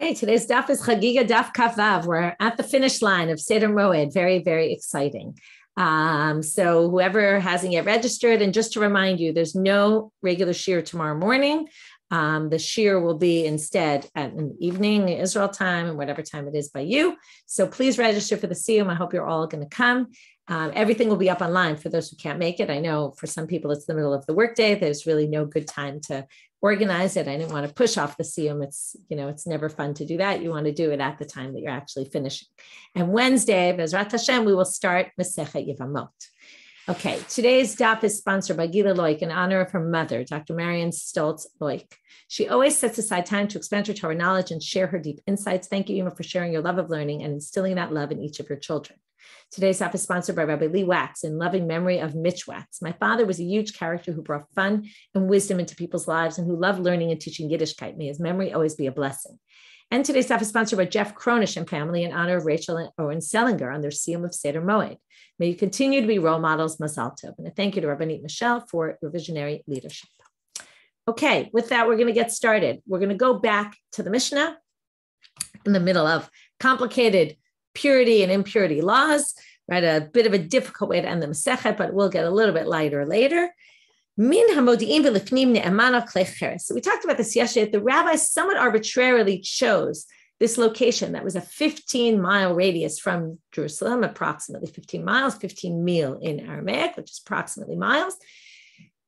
Hey, today's daf is Chagigah daf Kavav. We're at the finish line of Seder Moed. Very, very exciting. So whoever hasn't yet registered, and just to remind you, there's no regular shiur tomorrow morning. The shiur will be instead at an evening Israel time and whatever time it is by you. So please register for the siyum. I hope you're all going to come. Everything will be up online for those who can't make it. I know for some people it's the middle of the workday. There's really no good time to organize it. I didn't want to push off the siyum. It's never fun to do that. You want to do it at the time that you're actually finishing. And Wednesday, Bezrat Hashem, we will start Masechet Yevamot. Okay, today's daf is sponsored by Gila Loik in honor of her mother, Dr. Marian Stoltz Loik. She always sets aside time to expand her Torah knowledge and share her deep insights. Thank you, Ima, for sharing your love of learning and instilling that love in each of your children. Today's daf is sponsored by Rabbi Lee Wax in loving memory of Mitch Wax. My father was a huge character who brought fun and wisdom into people's lives and who loved learning and teaching Yiddishkeit. May his memory always be a blessing. And today's daf is sponsored by Jeff Cronish and family in honor of Rachel and Owen Selinger on their siyum of Seder Moed. May you continue to be role models, Mazal Tov. And a thank you to Rabbanit Michelle for your visionary leadership. Okay, with that, we're going to get started. We're going to go back to the Mishnah in the middle of complicated purity and impurity laws, right? A bit of a difficult way to end the Masechet, but we'll get a little bit lighter later. So we talked about this yesterday. The rabbis somewhat arbitrarily chose this location that was a 15-mile radius from Jerusalem, approximately 15 miles, 15 mil in Aramaic, which is approximately miles.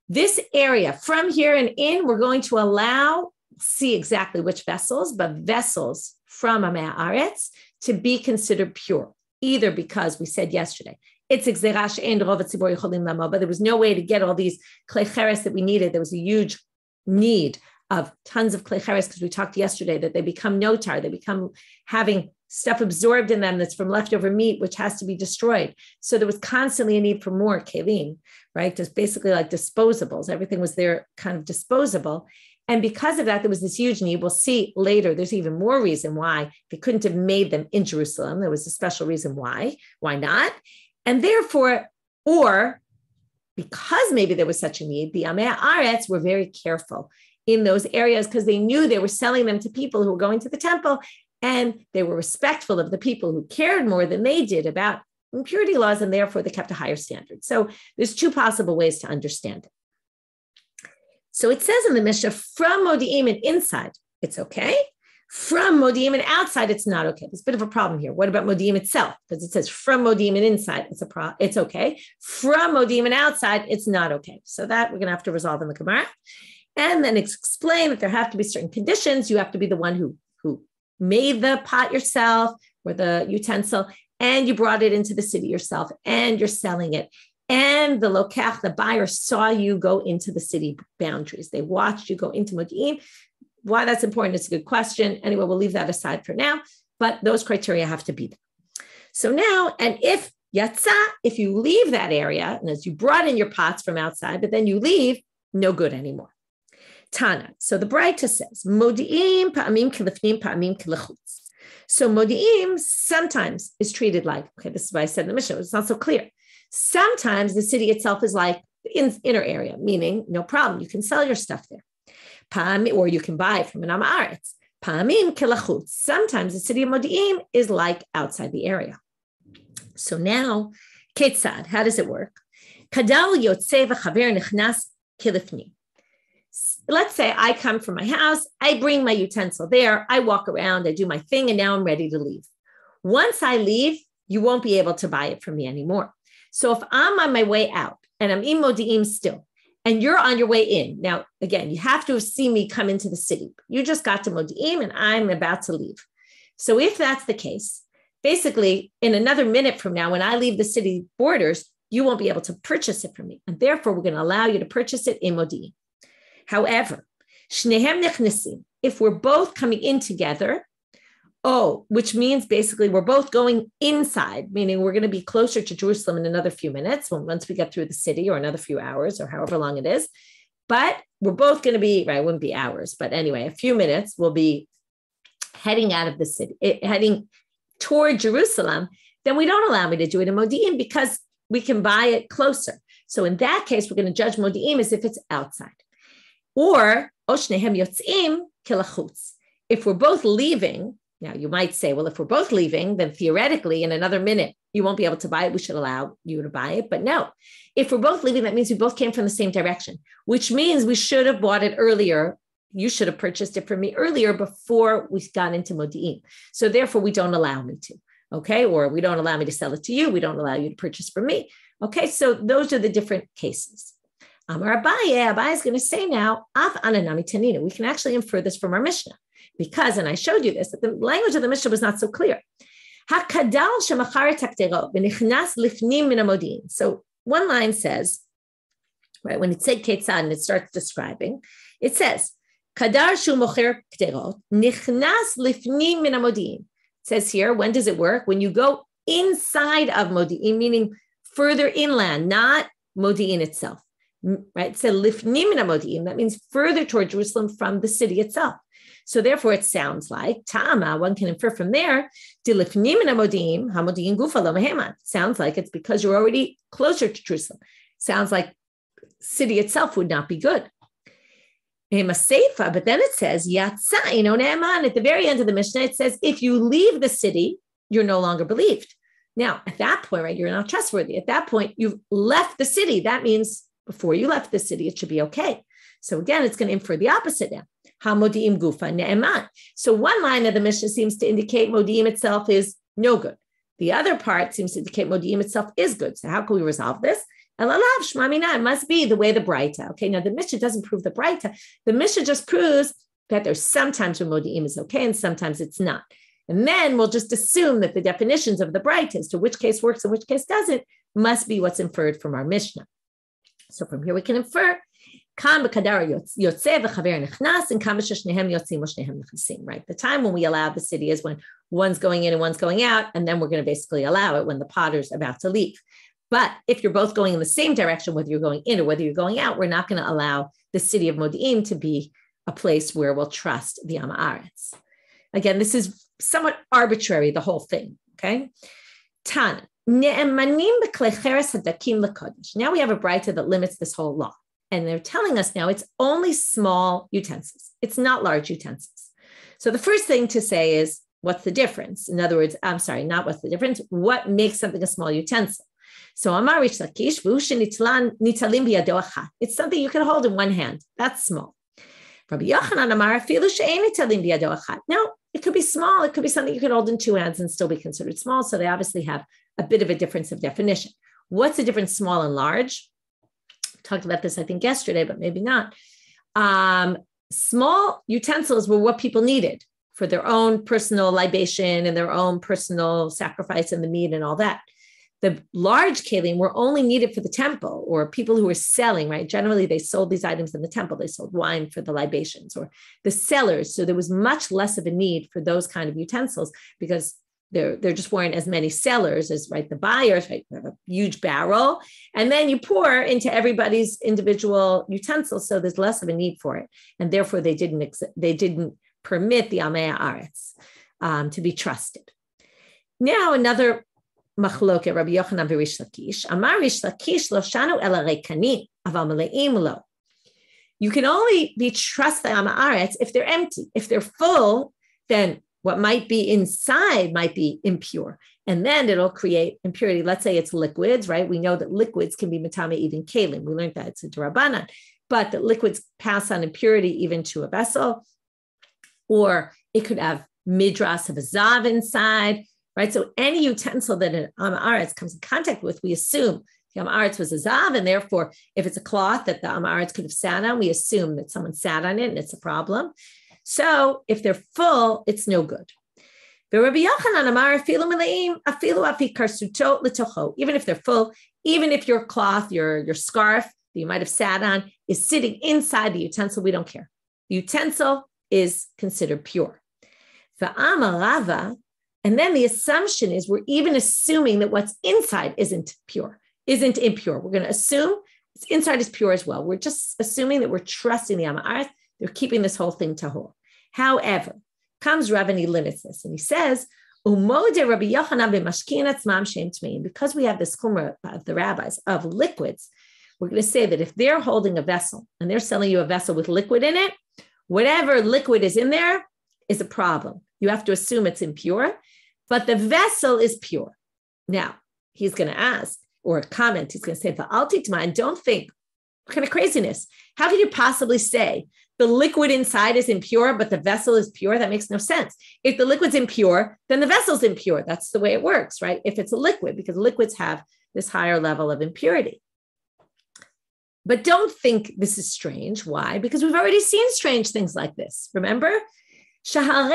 This area from here and in, we're going to see exactly which vessels, but vessels from Amei Haaretz to be considered pure, either because we said yesterday, it's exerah she'ein rov hatzibur yocholim la'amod, but there was no way to get all these klei cheres that we needed. There was a huge need of tons of klei cheres because we talked yesterday that they become notar, they become having stuff absorbed in them that's from leftover meat, which has to be destroyed. So there was constantly a need for more kelim, right? Just basically like disposables. Everything was there kind of disposable. And because of that, there was this huge need. We'll see later, there's even more reason why they couldn't have made them in Jerusalem. There was a special reason why. Why not? And therefore, or because maybe there was such a need, the Amei Haaretz were very careful in those areas because they knew they were selling them to people who were going to the temple, and they were respectful of the people who cared more than they did about impurity laws, and therefore they kept a higher standard. So there's two possible ways to understand it. So it says in the Mishnah, from Modi'im and inside, it's okay. From Modi'im and outside, it's not okay. There's a bit of a problem here. What about Modi'im itself? Because it says from Modi'im and inside, it's okay. From Modi'im and outside, it's not okay. So that we're going to have to resolve in the Gemara. And then explain that there have to be certain conditions. You have to be the one who made the pot yourself or the utensil, and you brought it into the city yourself, and you're selling it. And the lokach, the buyer, saw you go into the city boundaries. They watched you go into Modi'im. Why that's important, it's a good question. Anyway, we'll leave that aside for now, but those criteria have to be there. So now, and if you leave that area, and as you brought in your pots from outside, but then you leave, no good anymore. Tana. So the Braita says, Modi'im pa'amim kilifnim pa'amim kilachutz. So Modi'im sometimes is treated like, okay, this is what I said in the Mishnah, it's not so clear. Sometimes the city itself is like the inner area, meaning no problem, you can sell your stuff there. Or you can buy it from an Amei Haaretz. Pa'amim kilachutz. Sometimes the city of Modi'im is like outside the area. So now, ketzad, how does it work? Kadal yotzei v'chaver nichnas kilifni. Let's say I come from my house, I bring my utensil there, I walk around, I do my thing, and now I'm ready to leave. Once I leave, you won't be able to buy it from me anymore. So if I'm on my way out and I'm in Modi'im still, and you're on your way in, now, again, you have to have seen me come into the city. You just got to Modi'im and I'm about to leave. So if that's the case, basically in another minute from now, when I leave the city borders, you won't be able to purchase it from me. And therefore, we're going to allow you to purchase it in Modi'im. However, shnehem nechnesim, if we're both coming in together, which means basically we're both going inside, meaning we're going to be closer to Jerusalem in another few minutes once we get through the city, or another few hours, or however long it is. But we're both going to be, right, it wouldn't be hours, but anyway, a few minutes, we'll be heading out of the city, heading toward Jerusalem. Then we don't allow me to do it in Modi'im because we can buy it closer. So in that case, we're going to judge Modi'im as if it's outside. Or, Oshnehem yotzim kilachutz. if we're both leaving, now you might say, well, if we're both leaving, then theoretically in another minute, you won't be able to buy it. We should allow you to buy it. But no, if we're both leaving, that means we both came from the same direction, which means we should have bought it earlier. You should have purchased it from me earlier before we got into Modi'in. So therefore, we don't allow me to, okay? Or we don't allow me to sell it to you. We don't allow you to purchase from me. Okay, so those are the different cases. Amar Abaye is going to say now, Af Ananami Tanina. We can actually infer this from our Mishnah because, and I showed you this, that the language of the Mishnah was not so clear. So one line says, right, when it says Ketzad and it starts describing, it says, Kadar shu mocher kterot nichnas lifnim min hamodi'in. It says here, when does it work? When you go inside of Modi'in, meaning further inland, not Modi'in itself, right? So lifnim min hamodi'in, that means further toward Jerusalem from the city itself. So therefore, it sounds like Tama. One can infer from there. Lifnim min hamodi'in, hamodi'in gufa lo meheman. Sounds like it's because you're already closer to Jerusalem. Sounds like city itself would not be good. But then it says, Yatsa ino ne'eman. At the very end of the Mishnah, it says, if you leave the city, you're no longer believed. Now, at that point, right, you're not trustworthy. At that point, you've left the city. That means before you left the city, it should be okay. So again, it's going to infer the opposite now. Ha-modi'im gufa ne'eman. So one line of the Mishnah seems to indicate Modi'im itself is no good. The other part seems to indicate Modi'im itself is good. So how can we resolve this? It must be the way the Braita. Okay, now the Mishnah doesn't prove the Braita. The Mishnah just proves that there's sometimes when Modi'im is okay and sometimes it's not. And then we'll just assume that the definitions of the Braita as to which case works and which case doesn't must be what's inferred from our Mishnah. So from here we can infer right? The time when we allow the city is when one's going in and one's going out, and then we're going to basically allow it when the potter's about to leave. But if you're both going in the same direction, whether you're going in or whether you're going out, we're not going to allow the city of Modi'in to be a place where we'll trust the Am Haaretz. Again, this is somewhat arbitrary, the whole thing, okay? Tana. Now we have a Braita that limits this whole law. And they're telling us now it's only small utensils. It's not large utensils. So the first thing to say is, what's the difference? In other words, I'm sorry, not what's the difference. What makes something a small utensil? So Amar Rish Lakish, it's something you can hold in one hand. That's small. Rabbi Yochanan Amar, no, it could be small. It could be something you could hold in two hands and still be considered small. So they obviously have a bit of a difference of definition. What's the difference, small and large? Talked about this, I think, yesterday, but maybe not. Small utensils were what people needed for their own personal libation and their own personal sacrifice and the meat and all that. The large kelim were only needed for the temple or people who were selling, right? Generally, they sold these items in the temple. They sold wine for the libations or the sellers. So there was much less of a need for those kind of utensils because there just weren't as many sellers as, right, the buyers, right? You have a huge barrel, and then you pour into everybody's individual utensils. So there's less of a need for it. And therefore, they didn't permit the Amei Haaretz to be trusted. Now, another Machloket, Rabbi Yochanan v'Rish Lakish. Amar Rish Lakish lo shanu ela reikanim aval meleim lo. You can only be trusted the Am Haaretz if they're empty. If they're full, then what might be inside might be impure. And then it'll create impurity. Let's say it's liquids, right? We know that liquids can be metame even kalim. We learned that it's a Rabbanit, but that liquids pass on impurity even to a vessel. Or it could have midras of a zav inside. Right, so any utensil that an Am Haaretz comes in contact with, we assume the Am Haaretz was a zav, and therefore, if it's a cloth that the Am Haaretz could have sat on, we assume that someone sat on it, and it's a problem. So, if they're full, it's no good. Even if they're full, even if your cloth, your scarf that you might have sat on is sitting inside the utensil, we don't care. The utensil is considered pure. And then the assumption is we're even assuming that what's inside isn't impure. We're going to assume its inside is pure as well. We're just assuming that we're trusting the Am Haaretz. They're keeping this whole thing tahor. However, comes Rav and he limits this. And he says, because we have this chumrah of the rabbis of liquids, we're going to say that if they're holding a vessel and they're selling you a vessel with liquid in it, whatever liquid is in there is a problem. You have to assume it's impure, but the vessel is pure. Now, he's going to ask, or comment, he's going to say, and don't think, what kind of craziness? How could you possibly say the liquid inside is impure, but the vessel is pure? That makes no sense. If the liquid's impure, then the vessel's impure. That's the way it works, right? If it's a liquid, because liquids have this higher level of impurity. But don't think this is strange. Why? Because we've already seen strange things like this. Remember? Remember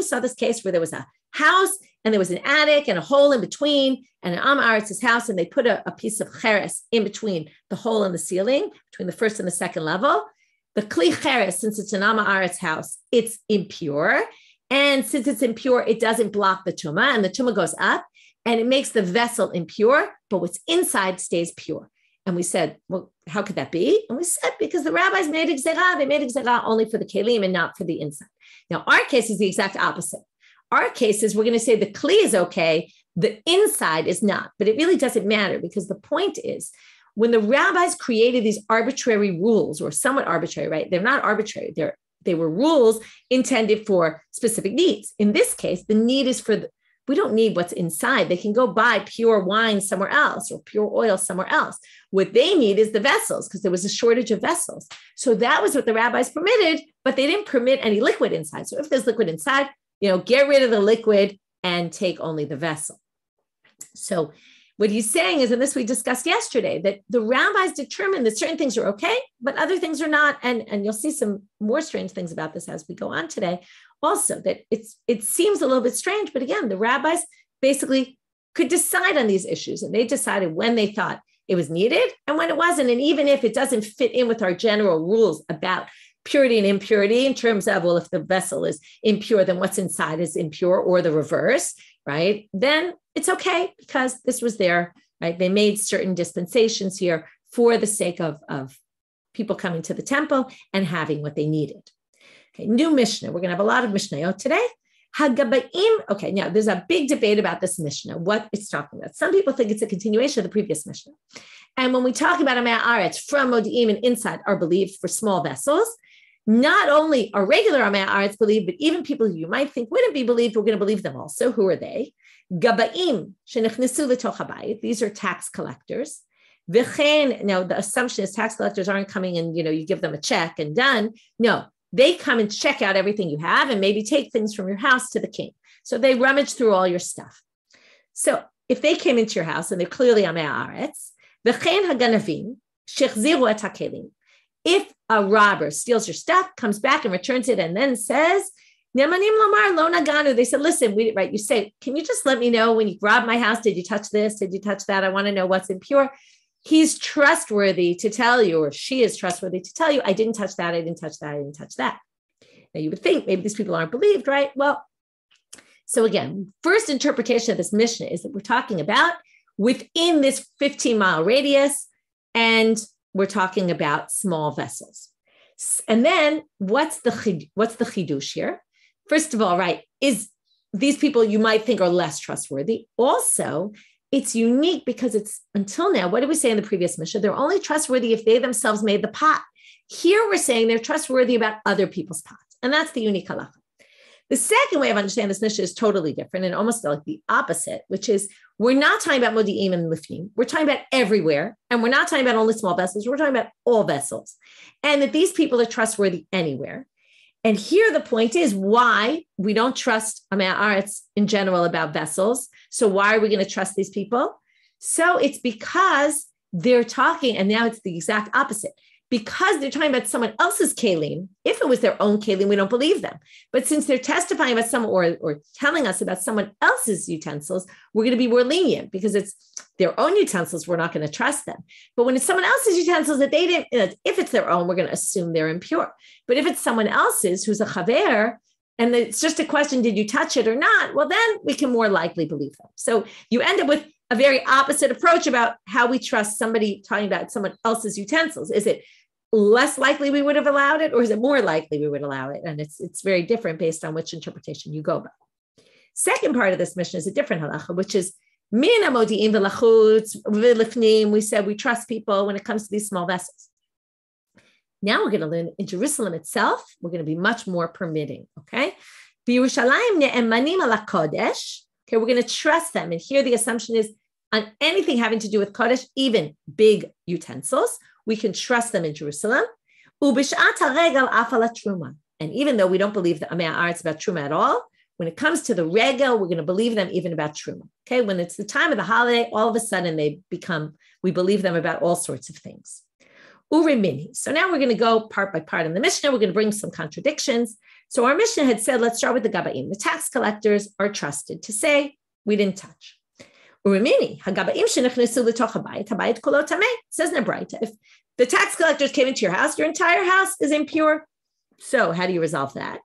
we saw this case where there was a house and there was an attic and a hole in between, and an Am Haaretz's house, and they put a piece of cheres in between the hole in the ceiling, between the first and the second level. The kli cheres, since it's an Am Haaretz house, it's impure. And since it's impure, it doesn't block the tumah, and the tumah goes up, and it makes the vessel impure, but what's inside stays pure. And we said, well, how could that be? And we said, because the rabbis made gzerah. They made gzerah only for the kelim and not for the inside. Now, our case is the exact opposite. Our case is we're going to say the kli is okay, the inside is not, but it really doesn't matter, because the point is, when the rabbis created these arbitrary rules, or somewhat arbitrary, right? They're not arbitrary. They were rules intended for specific needs. In this case, the need is for we don't need what's inside. They can go buy pure wine somewhere else or pure oil somewhere else. What they need is the vessels, because there was a shortage of vessels. So that was what the rabbis permitted, but they didn't permit any liquid inside. So if there's liquid inside, get rid of the liquid and take only the vessel. So what he's saying is, and this we discussed yesterday, that the rabbis determined that certain things are okay, but other things are not. And you'll see some more strange things about this as we go on today. Also, that it seems a little bit strange, but again, the rabbis basically could decide on these issues, and they decided when they thought it was needed and when it wasn't. And even if it doesn't fit in with our general rules about purity and impurity in terms of, well, if the vessel is impure, then what's inside is impure, or the reverse, right? Then it's okay, because this was there, right? They made certain dispensations here for the sake of people coming to the temple and having what they needed. Okay, new Mishnah. We're going to have a lot of Mishnayot today. Hagabaim. Okay, now there's a big debate about this Mishnah, what it's talking about. Some people think it's a continuation of the previous Mishnah. And when we talk about Amei Haaretz from Modi'im and inside are believed for small vessels, not only are regular Amei Haaretz believed, but even people who you might think wouldn't be believed, we're going to believe them also. Who are they? Gabaim shenichnesu l'toch habayit. These are tax collectors. V'chein. Now the assumption is tax collectors aren't coming and you give them a check and done. No. They come and check out everything you have and maybe take things from your house to the king. So they rummage through all your stuff. So if they came into your house and they're clearly Amei Haaretz, v'chein haganavim shechziru et hakelim. If a robber steals your stuff, comes back and returns it, and then says, Nemanim lomar lo naganu. They said, listen, right? You say, can you just let me know when you robbed my house? Did you touch this? Did you touch that? I want to know what's impure. He's trustworthy to tell you, or she is trustworthy to tell you, I didn't touch that, I didn't touch that, I didn't touch that. Now you would think maybe these people aren't believed, right? Well, so again, first interpretation of this Mishnah is that we're talking about within this 15-mile radius, and we're talking about small vessels. And then what's the chidush here? First of all, right, is these people you might think are less trustworthy. Also, it's unique because it's, until now, what did we say in the previous Mishnah? They're only trustworthy if they themselves made the pot. Here we're saying they're trustworthy about other people's pots. And that's the unique halacha. The second way of understanding this Mishnah is totally different and almost like the opposite, which is we're not talking about modi'im and lifnim. We're talking about everywhere. And we're not talking about only small vessels. We're talking about all vessels. And that these people are trustworthy anywhere. And here the point is why we don't trust Amei Haaretz in general about vessels. So why are we going to trust these people? So it's because they're talking, and now it's the exact opposite. Because they're talking about someone else's kelim. If it was their own kelim, we don't believe them. But since they're testifying about someone or telling us about someone else's utensils, we're going to be more lenient because it's their own utensils. We're not going to trust them. But when it's someone else's utensils that they didn't, if it's their own, we're going to assume they're impure. But if it's someone else's who's a chaver, and it's just a question, did you touch it or not? Well, then we can more likely believe them. So you end up with a very opposite approach about how we trust somebody talking about someone else's utensils. Is it less likely we would have allowed it, or is it more likely we would allow it? And it's very different based on which interpretation you go by. Second part of this mission is a different halacha, which is min hamodi'im v'lachutz v'lifnim. We said we trust people when it comes to these small vessels. Now we're going to learn in Jerusalem itself, we're going to be much more permitting, okay? B'Yerushalayim ne'emanim ala kodesh. Okay, we're going to trust them. And here the assumption is on anything having to do with kodesh, even big utensils, we can trust them in Jerusalem. U'b'shat haregel af ala truma. And even though we don't believe the Amei Haaretz about truma at all, when it comes to the regel, we're going to believe them even about truma. Okay, when it's the time of the holiday, all of a sudden we believe them about all sorts of things. Urimini. So now we're going to go part by part in the Mishnah. We're going to bring some contradictions. So our Mishnah had said, let's start with the Gabaim. The tax collectors are trusted to say, we didn't touch. Urimini. Hagabaim shenichnesu l'toch habayit, habayit kolo tameh. Says in a Braita, if the tax collectors came into your house, your entire house is impure. So how do you resolve that?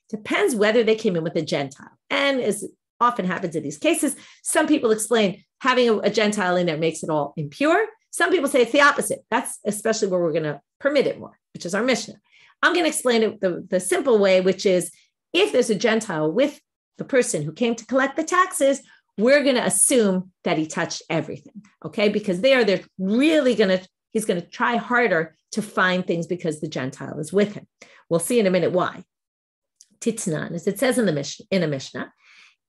Depends whether they came in with a Gentile. And as often happens in these cases, some people explain having a Gentile in there makes it all impure. Some people say it's the opposite. That's especially where we're going to permit it more, which is our Mishnah. I'm going to explain it the simple way, which is if there's a Gentile with the person who came to collect the taxes, we're going to assume that he touched everything, okay? Because they're really he's going to try harder to find things because the Gentile is with him. We'll see in a minute why. Titnan, as it says in a Mishnah,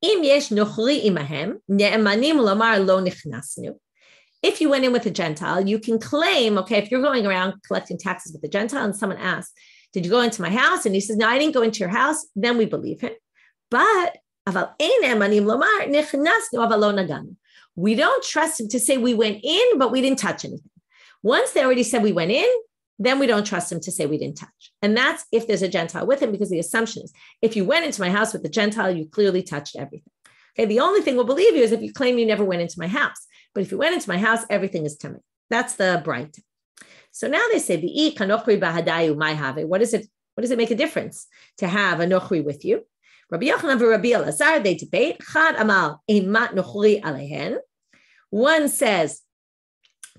if you went in with a Gentile, you can claim, okay, if you're going around collecting taxes with a Gentile and someone asks, did you go into my house? And he says, no, I didn't go into your house. Then we believe him. But we don't trust him to say we went in, but we didn't touch anything. Once they already said we went in, then we don't trust him to say we didn't touch. And that's if there's a Gentile with him, because the assumption is if you went into my house with the Gentile, you clearly touched everything. Okay, the only thing we'll believe you is if you claim you never went into my house. But if you went into my house, everything is tamei. That's the Braita. So now they say, what does it make a difference to have a nochri with you? Rabbi Yochanan and Rabbi Elazar, they debate. Chad amal eimat nochri alehen. One says,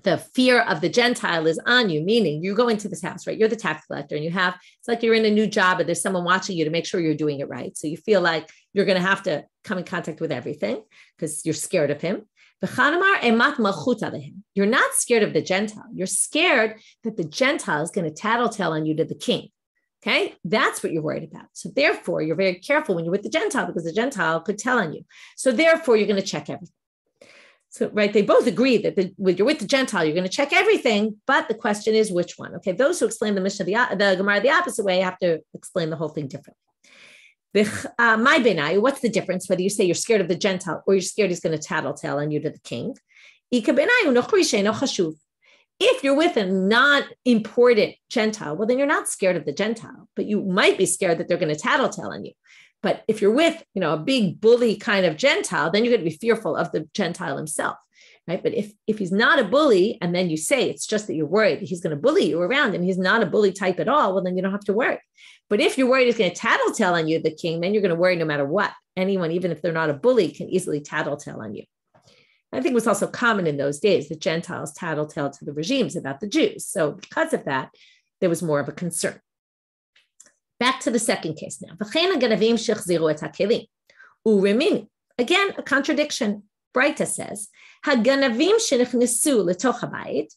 the fear of the Gentile is on you, meaning you go into this house, right? You're the tax collector and it's like you're in a new job and there's someone watching you to make sure you're doing it right. So you feel like you're going to have to come in contact with everything because you're scared of him. You're not scared of the Gentile. You're scared that the Gentile is going to tattletale on you to the king. Okay, that's what you're worried about. So therefore, you're very careful when you're with the Gentile because the Gentile could tell on you. So therefore, you're going to check everything. So, right, they both agree that when you're with the Gentile, you're going to check everything, but the question is which one? Okay, those who explain the Mishnah, the Gemara the opposite way, have to explain the whole thing differently. My benai, what's the difference whether you say you're scared of the Gentile or you're scared he's going to tattletale on you to the king? If you're with a non-important Gentile, well, then you're not scared of the Gentile, but you might be scared that they're going to tattletale on you. But if you're with, a big bully kind of Gentile, then you're going to be fearful of the Gentile himself, right? But if he's not a bully, and then you say it's just that you're worried that he's going to bully you around and he's not a bully type at all, well, then you don't have to worry. But if you're worried he's going to tattletale on you, the king, then you're going to worry no matter what. Anyone, even if they're not a bully, can easily tattletale on you. I think it was also common in those days that Gentiles tattletale to the regimes about the Jews. So because of that, there was more of a concern. Back to the second case now. Again, a contradiction. Braita says, "Haganavim shenichnesu letoch habayit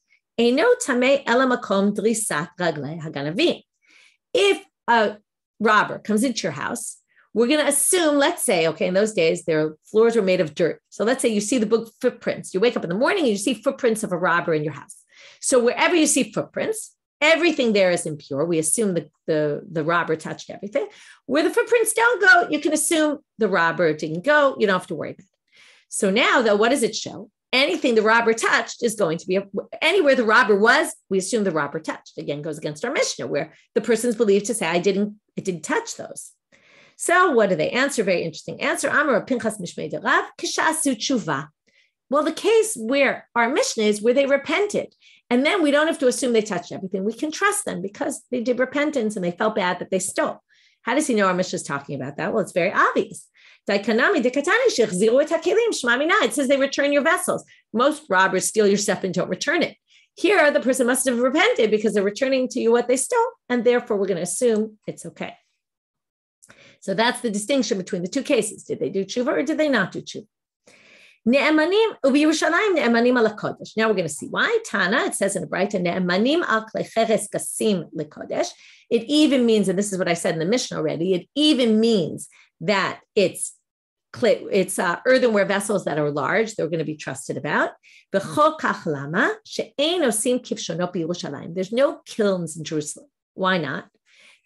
eino tamei ela makom drisat raglei haganavim." If a robber comes into your house, we're going to assume, let's say, okay, in those days, their floors were made of dirt. So let's say you see the book footprints. You wake up in the morning and you see footprints of a robber in your house. So wherever you see footprints, everything there is impure. We assume the robber touched everything. Where the footprints don't go, you can assume the robber didn't go. You don't have to worry about it. So now, though, what does it show? Anything the robber touched is going to be, anywhere the robber was, we assume the robber touched. Again, goes against our Mishnah, where the person's believed to say, I didn't touch those. So what do they answer? Very interesting answer. Amar Pinchas Mishmei de Rav, Kishasu Tshuva. Well, the case where our Mishnah is where they repented. And then we don't have to assume they touched everything. We can trust them because they did repentance and they felt bad that they stole. How does he know our Mishnah is talking about that? Well, it's very obvious. It says they return your vessels. Most robbers steal your stuff and don't return it. Here, the person must have repented because they're returning to you what they stole. And therefore, we're going to assume it's okay. So that's the distinction between the two cases. Did they do tshuva or did they not do tshuva? Ne'emanim u'b'Yerushalayim ne'emanim al kodesh. Now we're going to see why. Tana, it says in the Braita, ne'emanim al klei cheres gasim lekodesh. It even means, and this is what I said in the Mishnah already, it even means that it's earthenware vessels that are large, they're going to be trusted about. There's no kilns in Jerusalem. Why not?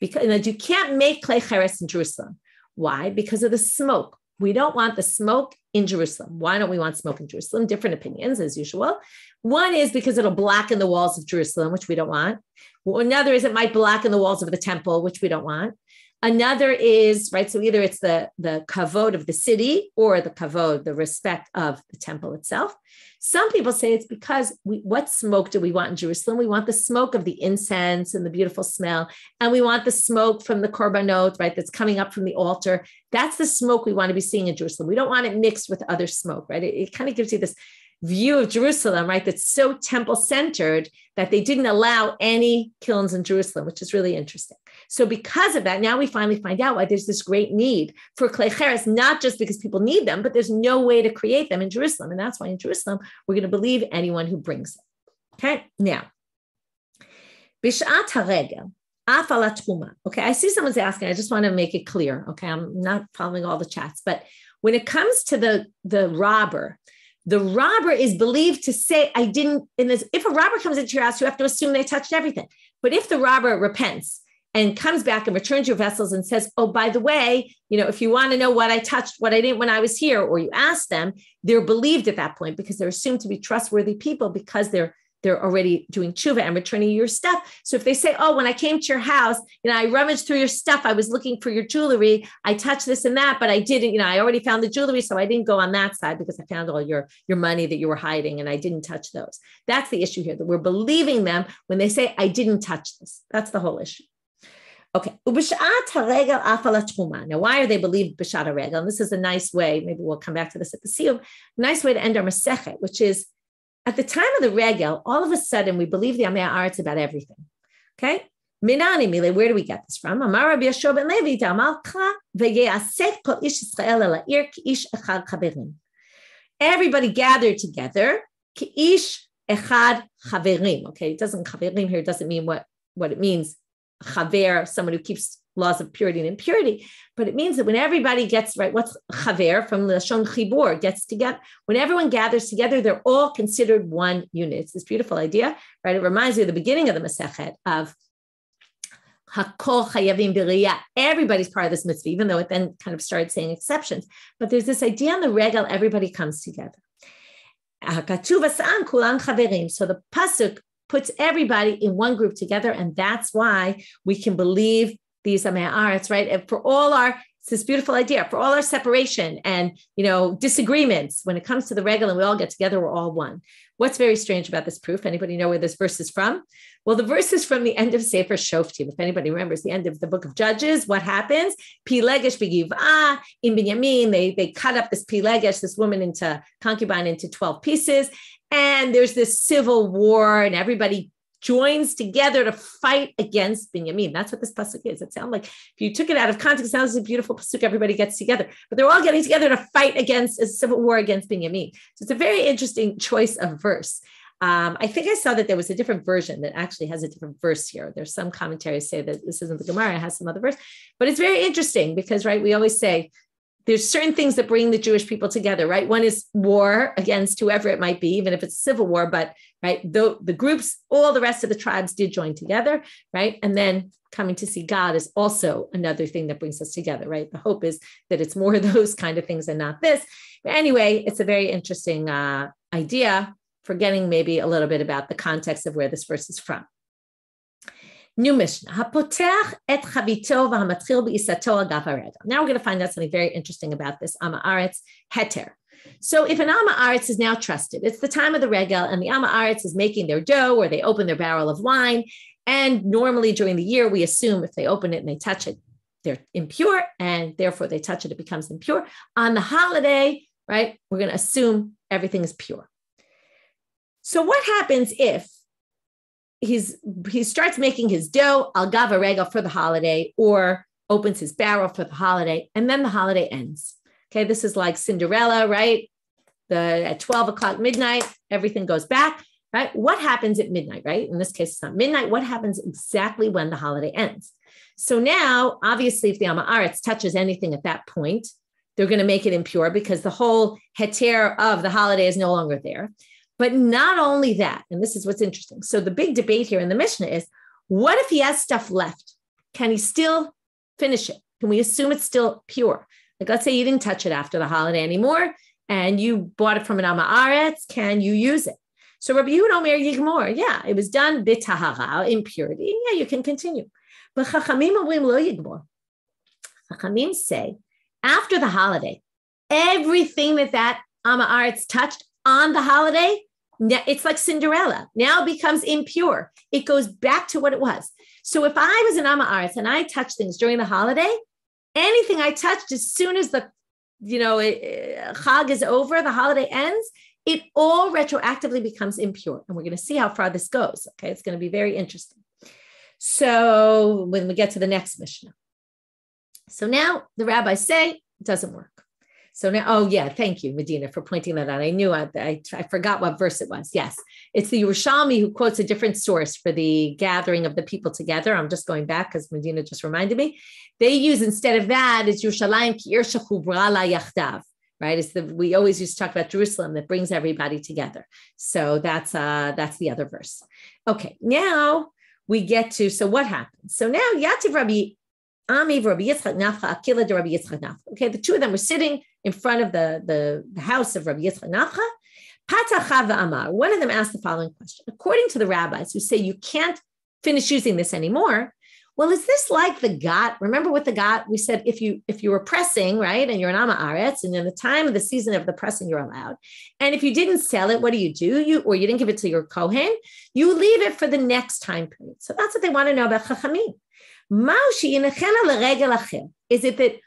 Because you can't make klei cheres in Jerusalem. Why? Because of the smoke. We don't want the smoke in Jerusalem. Why don't we want smoke in Jerusalem? Different opinions, as usual. One is because it'll blacken the walls of Jerusalem, which we don't want. Another is it might blacken the walls of the temple, which we don't want. Another is, right, so either it's the kavod of the city or the kavod, the respect of the temple itself. Some people say it's because what smoke do we want in Jerusalem? We want the smoke of the incense and the beautiful smell, and we want the smoke from the korbanot, right, that's coming up from the altar. That's the smoke we want to be seeing in Jerusalem. We don't want it mixed with other smoke, right? It kind of gives you this view of Jerusalem, right, that's so temple-centered that they didn't allow any kilns in Jerusalem, which is really interesting. So because of that, now we finally find out why there's this great need for klei cheres, not just because people need them, but there's no way to create them in Jerusalem. And that's why in Jerusalem, we're going to believe anyone who brings them. Okay, now, Bishat haregel, afalat truma. Okay, I see someone's asking, I just want to make it clear. Okay, I'm not following all the chats, but when it comes to the robber is believed to say, I didn't, if a robber comes into your house, you have to assume they touched everything. But if the robber repents and comes back and returns your vessels and says, oh, by the way, if you want to know what I touched, what I didn't when I was here, or you ask them, they're believed at that point because they're assumed to be trustworthy people because they're already doing tshuva and returning your stuff. So if they say, oh, when I came to your house, I rummaged through your stuff, I was looking for your jewelry, I touched this and that, but I didn't, I already found the jewelry, so I didn't go on that side because I found all your money that you were hiding and I didn't touch those. That's the issue here, that we're believing them when they say, I didn't touch this. That's the whole issue. Okay. Now, why are they believed b'shat haregel? And this is a nice way, maybe we'll come back to this at the siyum, nice way to end our masechet, which is, at the time of the regel, all of a sudden, we believe the Amei Haaretz about everything. Okay? Minani mile, where do we get this from? Amar Rabbi Yeshua ben Levi, Damalcha v'yeasek kol ish Yisrael el ha'ir k'ish echad chaverim. Everybody gathered together, k'ish echad chaverim. Okay, it doesn't, chaverim here doesn't mean what it means, chaver, someone who keeps laws of purity and impurity, but it means that when everybody gets, right, what's chaver from the Lashon chibur, gets together, when everyone gathers together, they're all considered one unit. It's this beautiful idea, right? It reminds me of the beginning of the Masechet of Hakol Chayavim B'Riyah. Everybody's part of this mitzvah, even though it then kind of started saying exceptions. But there's this idea on the regel, everybody comes together. So the pasuk puts everybody in one group together, and that's why we can believe these Amei Haaretz, right? And for all it's this beautiful idea, for all our separation and, disagreements, when it comes to the regel and we all get together, we're all one. What's very strange about this proof? Anybody know where this verse is from? Well, the verse is from the end of Sefer Shoftim. If anybody remembers the end of the book of Judges, what happens? Pilegesh b'giv'ah in Binyamin, they cut up this Pilegesh, this woman concubine into 12 pieces. And there's this civil war and everybody joins together to fight against Binyamin. That's what this pasuk is. It sounds like, if you took it out of context, it sounds like a beautiful pasuk, everybody gets together, but they're all getting together to fight against a civil war against Binyamin. So it's a very interesting choice of verse. I think I saw that there was a different version that actually has a different verse here. There's some commentaries say that this isn't the Gemara, it has some other verse, but it's very interesting because, right, we always say, there's certain things that bring the Jewish people together, right? One is war against whoever it might be, even if it's a civil war, but right, the groups, all the rest of the tribes did join together, right? And then coming to see God is also another thing that brings us together, right? The hope is that it's more of those kind of things and not this. But anyway, it's a very interesting idea, forgetting maybe a little bit about the context of where this verse is from. New Mishnah. Now we're going to find out something very interesting about this Amei Haaretz heter. So if an Amei Haaretz is now trusted, it's the time of the regel, and the Amei Haaretz is making their dough or they open their barrel of wine. And normally during the year, we assume if they open it and they touch it, they're impure, and therefore they touch it, it becomes impure. On the holiday, right, we're going to assume everything is pure. So what happens if he starts making his dough al gav haregel for the holiday, or opens his barrel for the holiday, and then the holiday ends? Okay, this is like Cinderella, right? at 12 o'clock midnight, everything goes back, right? What happens at midnight, right? In this case, it's not midnight. What happens exactly when the holiday ends? So now, obviously, if the Am Haaretz touches anything at that point, they're going to make it impure because the whole heter of the holiday is no longer there. But not only that, and this is what's interesting. So the big debate here in the Mishnah is, what if he has stuff left? Can he still finish it? Can we assume it's still pure? Like, let's say you didn't touch it after the holiday anymore, and you bought it from an Am Haaretz. Can you use it? So Rabbi Yehuda Omer Yigmor, yeah, it was done b'tahara, impurity. Yeah, you can continue. But Chachamim Omrim lo Yigmor. Chachamim say, after the holiday, everything that Am Haaretz touched on the holiday, it's like Cinderella. Now it becomes impure. It goes back to what it was. So if I was an Am Haaretz and I touched things during the holiday, anything I touched as soon as the Chag is over, the holiday ends, it all retroactively becomes impure. And we're going to see how far this goes. Okay, it's going to be very interesting. So when we get to the next Mishnah. So now the rabbis say it doesn't work. So now, oh yeah, thank you, Medina, for pointing that out. I knew I forgot what verse it was. Yes, it's the Yerushalmi who quotes a different source for the gathering of the people together. I'm just going back because Medina just reminded me. They use, instead of that, it's Yerushalayim ki ir shechubra la yachdav, right? We always used to talk about Jerusalem that brings everybody together. So that's the other verse. Okay, now we get to, so what happens? So now Yativ Rabbi Ami Rabbi Yitzchak Nafcha Akila de Rabbi Yitzchak Nafcha. Okay, the two of them were sitting in front of the house of Rabbi Yitzchak Nafcha. Patacha v'amar. One of them asked the following question. According to the rabbis who say you can't finish using this anymore, well, is this like the got? Remember with the got, we said if you were pressing, right, and you're an Am Haaretz, and in the time of the season of the pressing, you're allowed. And if you didn't sell it, what do? You didn't give it to your Kohen, you leave it for the next time period. So that's what they want to know about Chachamim. Is it that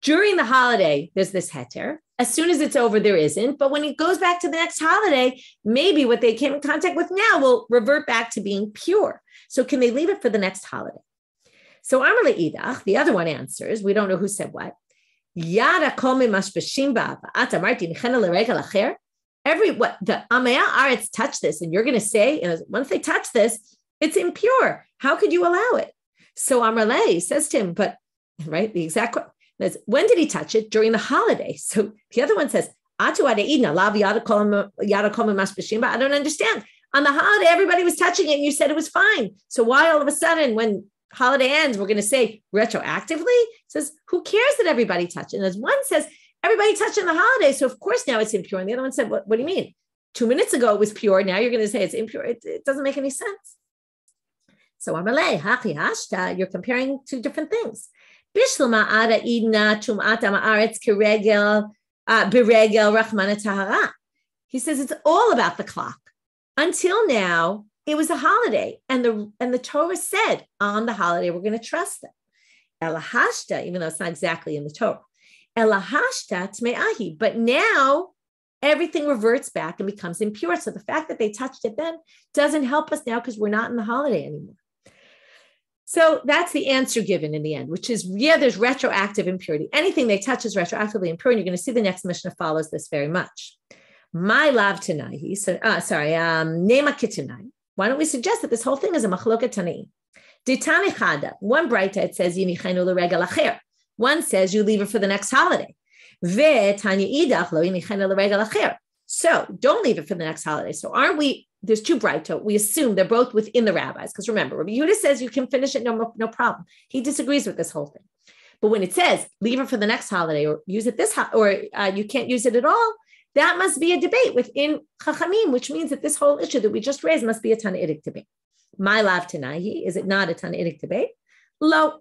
during the holiday, there's this heter? As soon as it's over, there isn't. But when it goes back to the next holiday, maybe what they came in contact with now will revert back to being pure. So can they leave it for the next holiday? So Amar le'idach, the other one answers, we don't know who said what. Yada kol mimashbashim ba'ava, at amarti nichena l'regel acher. The Am Haaretz touch this, and you're going to say, once they touch this, it's impure. How could you allow it? So Amar Le says to him, but, right, the exact quote, when did he touch it? During the holiday. So the other one says, I don't understand. On the holiday, everybody was touching it and you said it was fine. So why all of a sudden when holiday ends, we're going to say retroactively? It says, who cares that everybody touched? And as one says, everybody touched on the holiday. So of course now it's impure. And the other one said, what do you mean? 2 minutes ago it was pure. Now you're going to say it's impure. It doesn't make any sense. So Amalei, Hachi Hashta, you're comparing two different things. Bishlama Ada Idna Tumat Am Haaretz Kiregel Biregel Rachmana Tahara. He says it's all about the clock. Until now, it was a holiday, and the Torah said on the holiday we're going to trust them. Elahashta, even though it's not exactly in the Torah. Elahashta Tme'ahi, but now everything reverts back and becomes impure. So the fact that they touched it then doesn't help us now because we're not in the holiday anymore. So that's the answer given in the end, which is, yeah, there's retroactive impurity. Anything they touch is retroactively impure. And you're going to see the next Mishnah follows this very much. My lav tanai, nema kitanai. Why don't we suggest that this whole thing is a machloket tanai? Ditani chada, one brighta, it says, yinichenu l'regel acher. One says you leave it for the next holiday. Ve tanya idach lo yinichenu l'regel acher. So don't leave it for the next holiday. So aren't we, there's two brightot. We assume they're both within the rabbis. Because remember, Rabbi Yehuda says you can finish it, no problem. He disagrees with this whole thing. But when it says leave it for the next holiday or use it you can't use it at all, that must be a debate within Chachamim, which means that this whole issue that we just raised must be a Tanaitic debate. My lav Tanaihi, is it not a Tanaitic debate? Lo.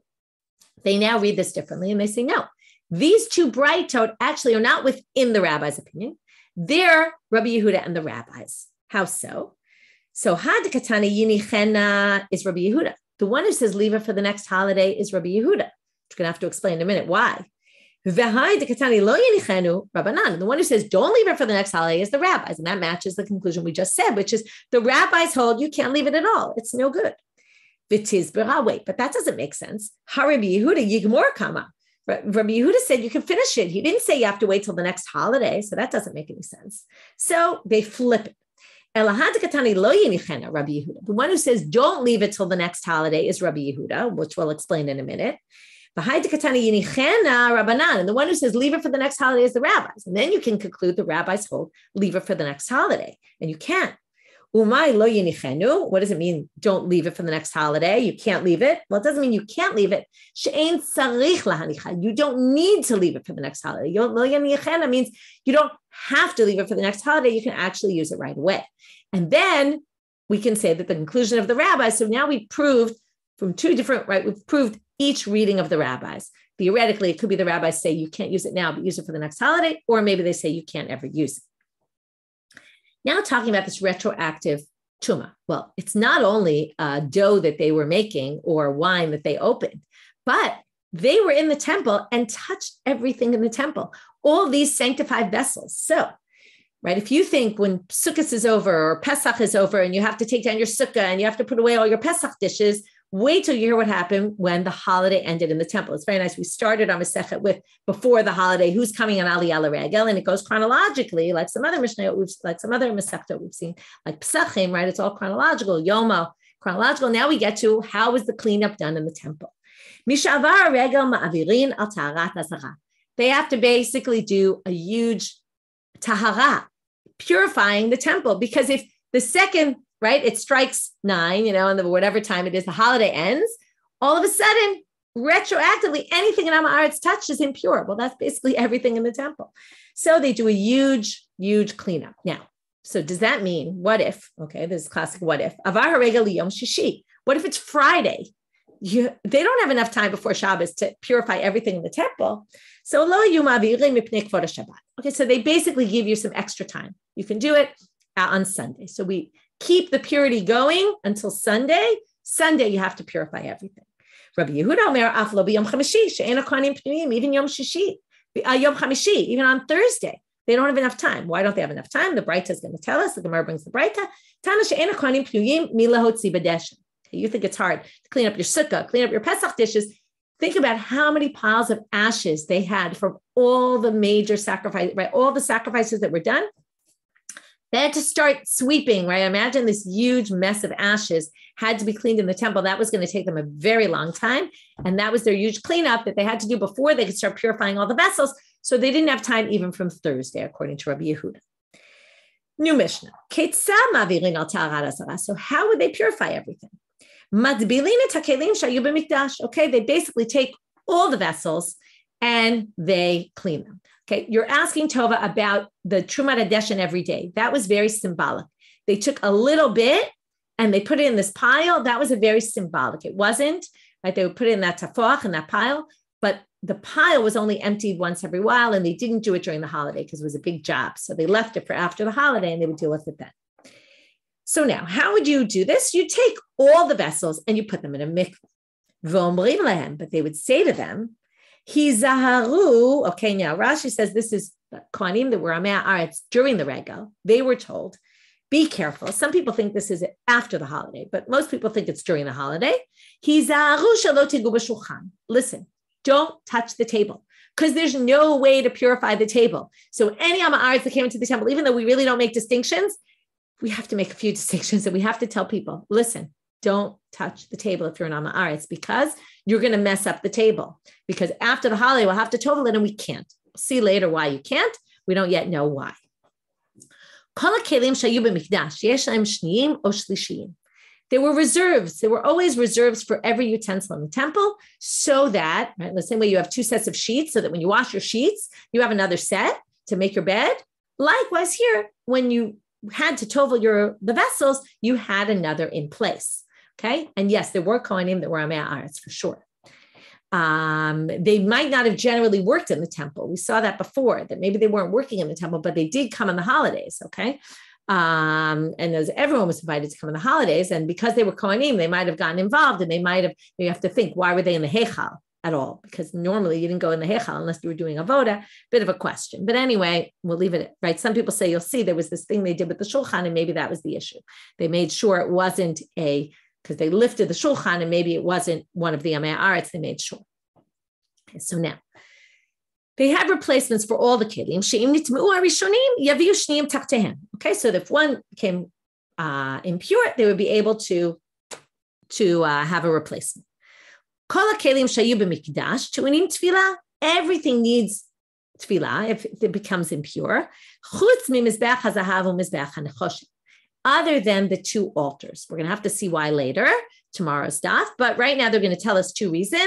They now read this differently and they say, no, these two brightot actually are not within the rabbi's opinion. They're Rabbi Yehuda and the rabbis. How so? So had katana yinichena is Rabbi Yehuda. The one who says leave it for the next holiday is Rabbi Yehuda. We're going to have to explain in a minute why. V'hai dekatani lo yinichenu Rabbanan. The one who says don't leave it for the next holiday is the rabbis, and that matches the conclusion we just said, which is the rabbis hold you can't leave it at all. It's no good. V'tizbera, wait, but that doesn't make sense. Rabbi Yehuda yigmor kama. Rabbi Yehuda said you can finish it. He didn't say you have to wait till the next holiday, so that doesn't make any sense. So they flip it. Rabbi Yehuda. The one who says don't leave it till the next holiday is Rabbi Yehuda, which we'll explain in a minute. And the one who says leave it for the next holiday is the rabbis. And then you can conclude the rabbis hold leave it for the next holiday. And you can't. What does it mean? Don't leave it for the next holiday. You can't leave it. Well, it doesn't mean you can't leave it. You don't need to leave it for the next holiday. Means you don't have to leave it for the next holiday. You can actually use it right away. And then we can say that the conclusion of the rabbis. So now we've proved from two different, right? We've proved each reading of the rabbis. Theoretically, it could be the rabbis say you can't use it now, but use it for the next holiday, or maybe they say you can't ever use it. Now talking about this retroactive tuma. Well, it's not only dough that they were making or wine that they opened, but they were in the temple and touched everything in the temple, all these sanctified vessels. So, right, if you think when Sukkot is over or Pesach is over and you have to take down your sukkah and you have to put away all your Pesach dishes, wait till you hear what happened when the holiday ended in the temple. It's very nice. We started our Masechet with before the holiday, who's coming on Aliyah L'Regel, and it goes chronologically, like some other Mishnah, like some other Masechta we've seen, like Pesachim, right? It's all chronological, Yoma, chronological. Now we get to how was the cleanup done in the temple. Mishavar Regel Ma'avirin al Taharat Azara. They have to basically do a huge tahara, purifying the temple, because if the second, right, it strikes 9, and whatever time it is, the holiday ends, all of a sudden, retroactively, anything in Amaret's touched is impure. Well, that's basically everything in the temple. So they do a huge, huge cleanup. Now, so does that mean, what if, okay, this is classic what if, Avar HaRegel Yom Shishi, what if it's Friday? They don't have enough time before Shabbos to purify everything in the temple. So lo yumavirin mipnei kvod Shabbat. Okay, so they basically give you some extra time. You can do it on Sunday. So we keep the purity going until Sunday. Sunday, you have to purify everything. Rabbi Yehuda Omer aflo b'yom chamishi she'en hakohanim pnuyim, even yom shishi, yom chamishi, even on Thursday. They don't have enough time. Why don't they have enough time? The Breita is going to tell us. The Gemara brings the Breita. Tana she'en hakohanim pnuyim milahotzi b'deshen. You think it's hard to clean up your sukkah, clean up your Pesach dishes. Think about how many piles of ashes they had from all the major sacrifices, right? All the sacrifices that were done. They had to start sweeping, right? Imagine this huge mess of ashes had to be cleaned in the temple. That was going to take them a very long time. And that was their huge cleanup that they had to do before they could start purifying all the vessels. So they didn't have time even from Thursday, according to Rabbi Yehuda. New Mishnah. So how would they purify everything? Okay, they basically take all the vessels and they clean them. Okay, you're asking Tova about the Trumat Hadeshen every day. That was very symbolic. They took a little bit and they put it in this pile. That was a very symbolic. It wasn't, right? They would put it in that tafach, in that pile, but the pile was only emptied once every while, and they didn't do it during the holiday because it was a big job. So they left it for after the holiday and they would deal with it then. So now, how would you do this? You take all the vessels and you put them in a mikveh. But they would say to them, Hizaharu. Okay, now Rashi says this is Kohanim that were Amei Haaretz during the Regel. They were told, be careful. Some people think this is after the holiday, but most people think it's during the holiday. Hizaharu shelo tigu b'shulchan. Listen, don't touch the table, because there's no way to purify the table. So any Amei Haaretz that came into the temple, even though we really don't make distinctions, we have to make a few distinctions, and we have to tell people, listen, don't touch the table if you're an Amei Haaretz, because you're going to mess up the table. Because after the holiday, we'll have to tovel it, and we can't. We'll see later why you can't. We don't yet know why. There were reserves. There were always reserves for every utensil in the temple, so that, right, the same way you have 2 sets of sheets, so that when you wash your sheets, you have another set to make your bed. Likewise here, when you had to tovel the vessels, you had another in place. Okay. And yes, there were Kohanim that were Amei Haaretz for sure. They might not have generally worked in the temple. We saw that before, that maybe they weren't working in the temple, but they did come on the holidays. Okay. And as everyone was invited to come on the holidays, and because they were Kohanim, they might have gotten involved, and you have to think, why were they in the Heichal at all? Because normally you didn't go in the Heichal unless you were doing avoda. Bit of a question. But anyway, we'll leave it, right? Some people say, you'll see there was this thing they did with the Shulchan, and maybe that was the issue. They made sure it wasn't because they lifted the Shulchan, and maybe it wasn't one of the Amei Haaretz, they made sure. Okay, so now, They have replacements for all the kelim. Okay, so if one became impure, they would be able to have a replacement. Everything needs tefillah if it becomes impure, other than the two altars. We're going to have to see why later, tomorrow's daf, but right now they're going to tell us two reasons.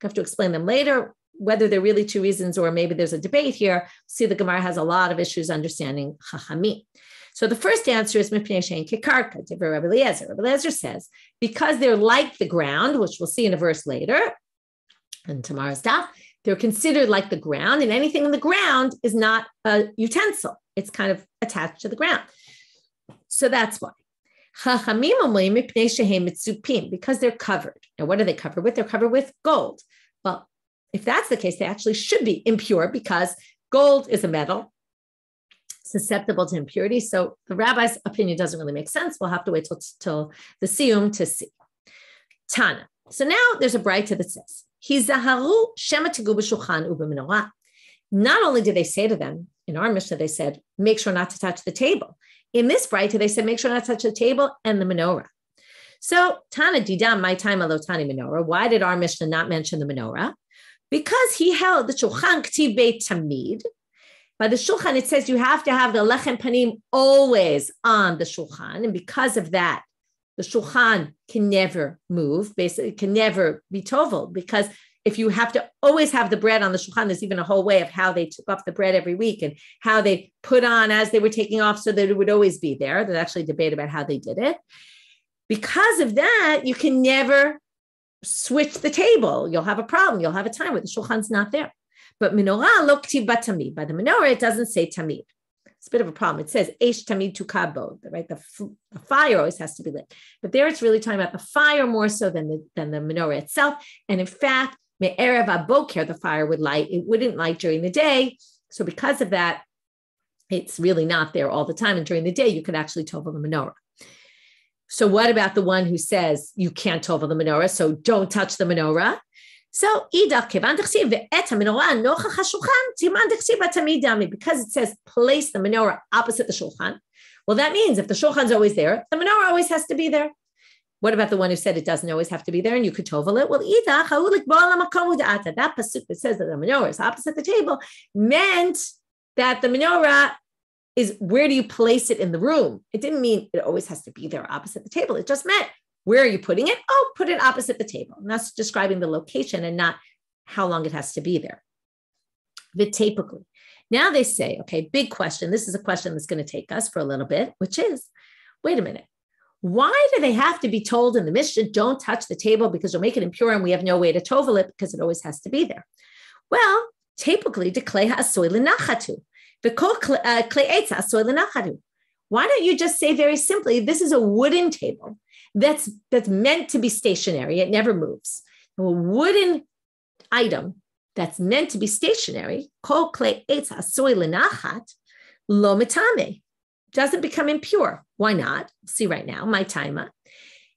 We have to explain them later, whether they're really two reasons or maybe there's a debate here. See, the Gemara has a lot of issues understanding chachamim. So the first answer is Mipnei she'en kekarka, Divrei Rabbi Eliezer. Rabbi Eliezer says, because they're like the ground, which we'll see in a verse later, in tomorrow's daf, they're considered like the ground, and anything in the ground is not a utensil. It's kind of attached to the ground. So that's why. Because they're covered. Now, what are they covered with? They're covered with gold. Well, if that's the case, they actually should be impure because gold is a metal susceptible to impurity. So the rabbi's opinion doesn't really make sense. We'll have to wait till the siyum to see. Tana. So now there's a braita that says, not only did they say to them, in our Mishnah, they said, make sure not to touch the table. In this braita, they said, make sure not to touch the table and the menorah. So, Tana didam, my time alotani menorah. Why did our Mishnah not mention the menorah? Because he held the shulchan k'tiv beit tamid. By the shulchan, it says you have to have the lechem panim always on the shulchan. And because of that, the shulchan can never move, basically can never be tovel, because if you have to always have the bread on the shulchan, there's even a whole way of how they took off the bread every week and how they put on as they were taking off so that it would always be there. There's actually a debate about how they did it. Because of that, you can never switch the table. You'll have a problem. You'll have a time where the shulchan's not there. But menorah lo k'tiv ba tamid. By the menorah, it doesn't say tamid. It's a bit of a problem. It says eish tamid tu kabo, right? The fire always has to be lit. But there it's really talking about the fire more so than the menorah itself. And in fact, me'erev aboker, the fire would light. It wouldn't light during the day. So because of that, it's really not there all the time. And during the day, you could actually tovel the menorah. So what about the one who says you can't tovel the menorah, so don't touch the menorah? So because it says place the menorah opposite the shulchan, well, that means if the shulchan's always there, the menorah always has to be there. What about the one who said it doesn't always have to be there and you could tovel it? Well, that pasuk that says that the menorah is opposite the table meant that the menorah is where do you place it in the room? It didn't mean it always has to be there opposite the table. It just meant, where are you putting it? Oh, put it opposite the table. And that's describing the location and not how long it has to be there. Typically. Now they say, okay, big question. This is a question that's going to take us for a little bit, which is, wait a minute. Why do they have to be told in the Mishnah, don't touch the table because you'll make it impure and we have no way to tovel it because it always has to be there? Well, typically, de klei ha'asoy l'nachatu. Why don't you just say very simply, this is a wooden table that's meant to be stationary. It never moves. A wooden item that's meant to be stationary, doesn't become impure. Why not? See right now, my timer.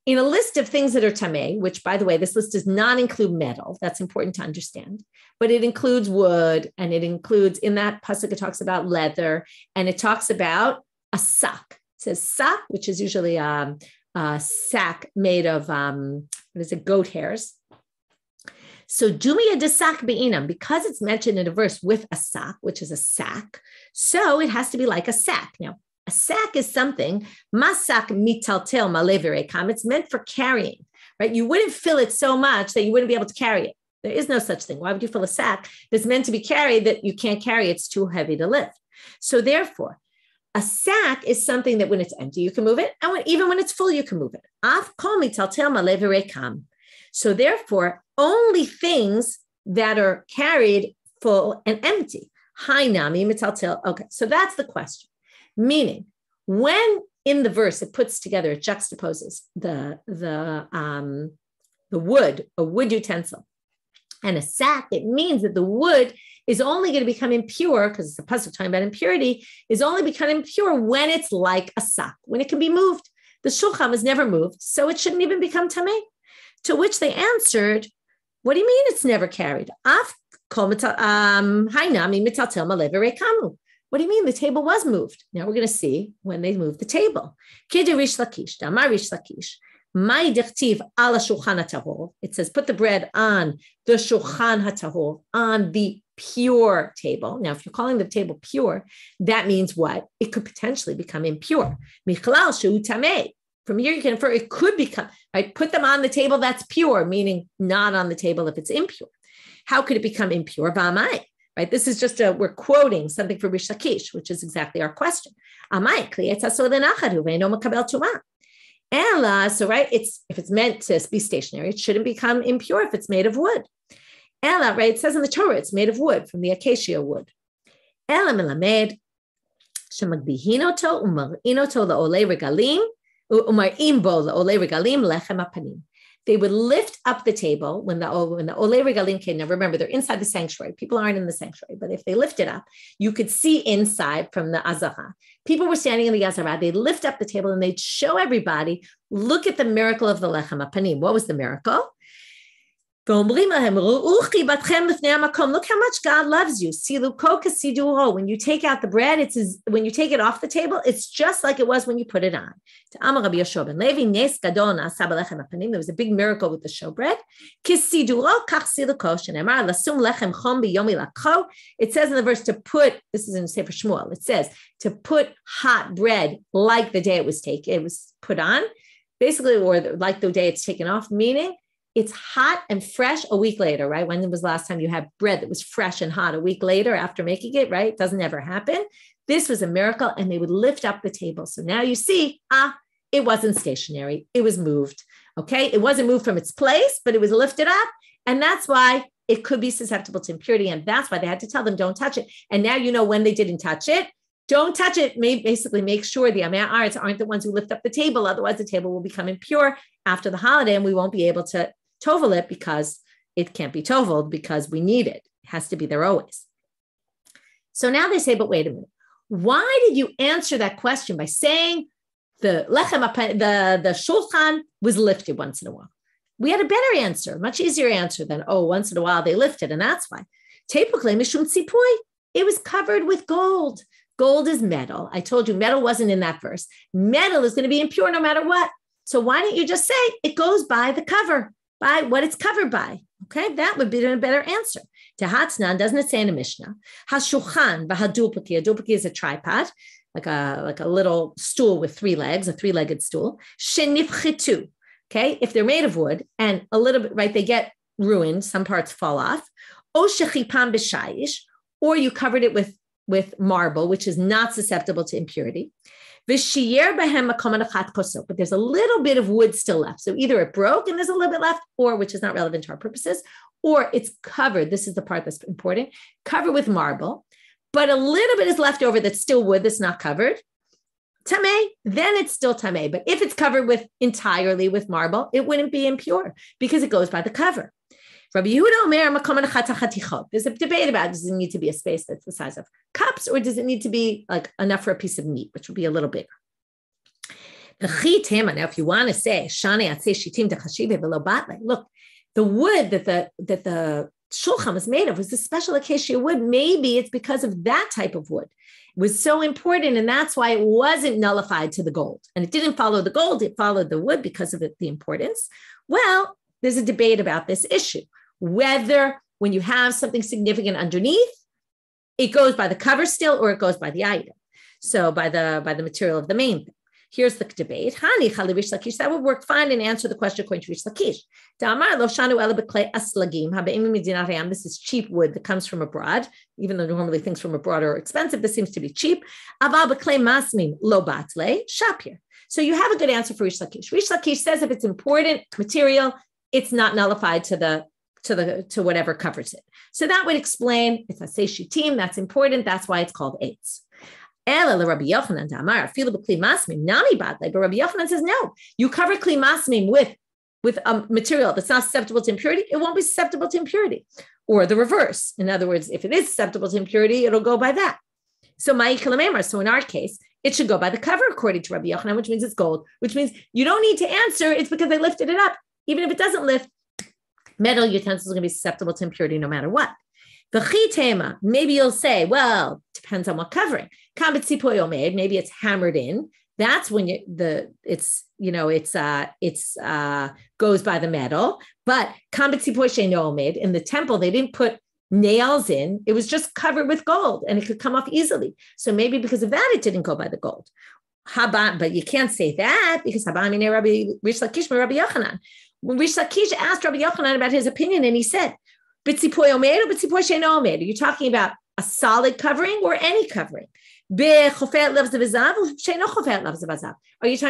In a list of things that are tameh, which, by the way, this list does not include metal. That's important to understand. But it includes wood, and it includes, in that pasuk, it talks about leather, and it talks about a sack. It says sack, which is usually a sack made of, goat hairs. So dumia de sack be'inam, because it's mentioned in a verse with a sack, which is a sack, so it has to be like a sack. Now, a sack is something, masak mitaltel malevirekam, it's meant for carrying, right? You wouldn't fill it so much that you wouldn't be able to carry it. There is no such thing. Why would you fill a sack that's meant to be carried that you can't carry? It's too heavy to lift. So therefore, a sack is something that when it's empty, you can move it. And even when it's full, you can move it. Af kol mitaltel malevirekam. So therefore, only things that are carried full and empty. Hainami mitaltel. Okay, so that's the question. Meaning, when in the verse it puts together, it juxtaposes the wood, a wood utensil, and a sack, it means that the wood is only going to become impure, because it's a pasuk talking about impurity, is only becoming impure when it's like a sack, when it can be moved. The shulchan was never moved, so it shouldn't even become tameh. To which they answered, what do you mean it's never carried? What do you mean? The table was moved. Now we're going to see when they moved the table. It says, put the bread on the shulchan hatahor, on the pure table. Now, if you're calling the table pure, that means what? It could potentially become impure. From here, you can infer it could become, right? Put them on the table that's pure, meaning not on the table if it's impure. How could it become impure? V'amai. Right? This is just we're quoting something from Rish Lakish, which is exactly our question. So right, if it's meant to be stationary, it shouldn't become impure if it's made of wood. Right? It says in the Torah, it's made of wood, from the acacia wood. They would lift up the table when the Olei Regalim came. Now remember, they're inside the sanctuary. People aren't in the sanctuary, but if they lift it up, you could see inside from the Azara. People were standing in the Azara. They'd lift up the table and they'd show everybody, look at the miracle of the Lechem HaPanim. What was the miracle? Look how much God loves you. When you take out the bread, when you take it off the table, it's just like it was when you put it on. There was a big miracle with the showbread. It says in the verse to put, this is in Sefer Shmuel, it says to put hot bread like the day it was put on, basically, or like the day it's taken off, meaning it's hot and fresh a week later, right? When was the last time you had bread that was fresh and hot a week later after making it, right? It doesn't ever happen. This was a miracle, and they would lift up the table. So now you see, it wasn't stationary. It was moved, okay? It wasn't moved from its place, but it was lifted up, and that's why it could be susceptible to impurity, and that's why they had to tell them, don't touch it. And now you know when they didn't touch it. Don't touch it. Basically make sure the Amei Haaretz aren't the ones who lift up the table. Otherwise, the table will become impure after the holiday, and we won't be able to tovel it because it can't be toveled because we need it. It has to be there always. So now they say, but wait a minute. Why did you answer that question by saying the shulchan was lifted once in a while? We had a better answer, much easier answer than, once in a while they lifted, and that's why. It was covered with gold. Gold is metal. I told you metal wasn't in that verse. Metal is going to be impure no matter what. So why don't you just say it goes by the cover? By what it's covered by. Okay, that would be a better answer. Tehatznan, doesn't it say in the Mishnah? Hashulchan v'hadulpaki. A dulpaki is a tripod, like a little stool with three legs, a three-legged stool. Shenifchitu. Okay, if they're made of wood and a little bit, right, they get ruined. Some parts fall off. O shechipam b'shayish, or you covered it with marble, which is not susceptible to impurity. But there's a little bit of wood still left. So either it broke and there's a little bit left, or, which is not relevant to our purposes, or it's covered. This is the part that's important. Covered with marble, but a little bit is left over that's still wood that's not covered. Tameh, then it's still tameh. But if it's covered entirely with marble, it wouldn't be impure because it goes by the cover. Rabbi Yehuda Omer, there's a debate about, does it need to be a space that's the size of cups, or does it need to be like enough for a piece of meat, which would be a little bigger? Now, if you want to say, look, the wood that the shulchan was made of was the special acacia wood. Maybe it's because of that type of wood. It was so important, and that's why it wasn't nullified to the gold. And it didn't follow the gold, it followed the wood because of the importance. Well, there's a debate about this issue. Whether when you have something significant underneath, it goes by the cover still, or it goes by the item. So by the material of the main thing. Here's the debate. That would work fine and answer the question according to Rish Lakish. This is cheap wood that comes from abroad. Even though normally things from abroad are expensive, this seems to be cheap. So you have a good answer for Rish Lakish. Rish Lakish says if it's important material, it's not nullified to whatever covers it. So that would explain, if I say shitim, that's important. That's why it's called eitz. But Rabbi Yochanan says, no, you cover kli masmim with a material that's not susceptible to impurity, it won't be susceptible to impurity. Or the reverse. In other words, if it is susceptible to impurity, it'll go by that. So in our case, it should go by the cover according to Rabbi Yochanan, which means it's gold, which means you don't need to answer, it's because they lifted it up. Even if it doesn't lift, metal utensils are going to be susceptible to impurity no matter what. Maybe you'll say, well, depends on what covering. Maybe it's hammered in. That's when it's goes by the metal. But in the temple, they didn't put nails in. It was just covered with gold and it could come off easily. So maybe because of that, it didn't go by the gold. But you can't say that because Rabbi Rish Lakish asked Rabbi Yochanan about his opinion and he said, are you talking about a solid covering or any covering? Are you talking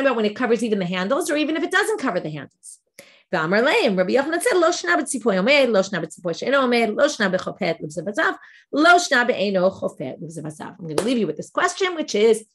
about when it covers even the handles or even if it doesn't cover the handles? Rabbi Yochanan said, I'm going to leave you with this question, which is,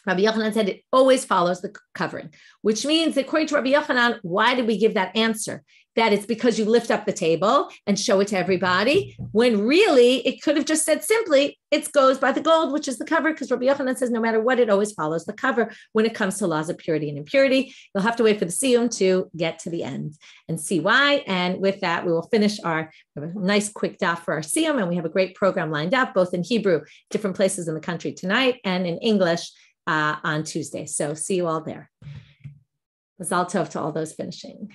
Rabbi Yochanan said it always follows the covering, which means that according to Rabbi Yochanan, why did we give that answer? That it's because you lift up the table and show it to everybody, when really it could have just said simply, it goes by the gold, which is the cover, because Rabbi Yochanan says no matter what, it always follows the cover when it comes to laws of purity and impurity. You'll have to wait for the siyum to get to the end and see why. And with that, we will finish our nice quick daf for our siyum, and we have a great program lined up, both in Hebrew, different places in the country tonight, and in English on Tuesday. So see you all there. Mazal tov to all those finishing.